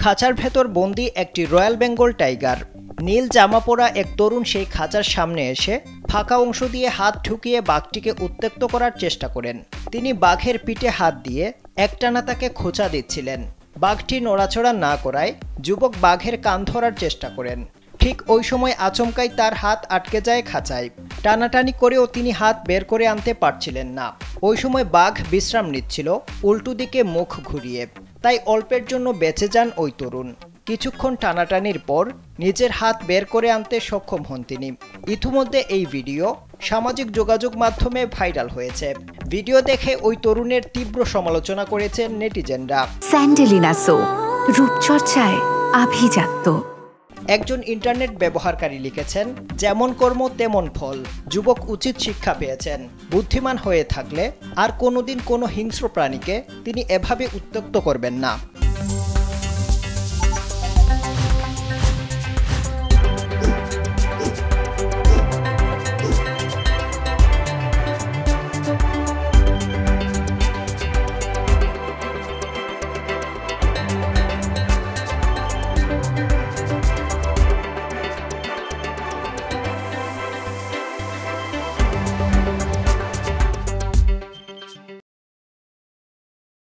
খাঁচার ভেতর বন্দি একটি রয়্যাল বেঙ্গল টাইগার। নীল জামা পরা এক তরুণ সেই খাঁচার সামনে এসে ফাঁকা অংশ দিয়ে হাত ঢুকিয়ে বাঘটিকে উত্ত্যক্ত করার চেষ্টা করেন। তিনি বাঘের পিঠে হাত দিয়ে একটানা তাকে খোঁচা দিচ্ছিলেন। বাঘটি নড়াচড়া না করায় যুবক বাঘের কান ধরার চেষ্টা করেন। ঠিক ওই সময় আচমকাই তার হাত আটকে যায় খাঁচায়। টানাটানি করেও তিনি হাত বের করে আনতে পারছিলেন না। ওই সময় বাঘ বিশ্রাম নিচ্ছিল উল্টো দিকে মুখ ঘুরিয়ে, তাই অল্পের জন্য বেঁচে যান ওই তরুণ। কিছুক্ষণ টানাটানির পর নিজের হাত বের করে আনতে সক্ষম হন তিনি। ইতিমধ্যে এই ভিডিও সামাজিক যোগাযোগ মাধ্যমে ভাইরাল হয়েছে। ভিডিও দেখে ওই তরুণের তীব্র সমালোচনা করেছেন নেটিজেনরা। স্যান্ডেলিনা সো, রূপচর্চায় আভিজাত্য। একজন ইন্টারনেট ব্যবহারকারী লিখেছেন, যেমন কর্ম তেমন ফল। যুবক উচিত শিক্ষা পেয়েছেন। বুদ্ধিমান হয়ে থাকলে আর কোনোদিন কোনো হিংস্র প্রাণীকে তিনি এভাবে উত্ত্যক্ত করবেন না।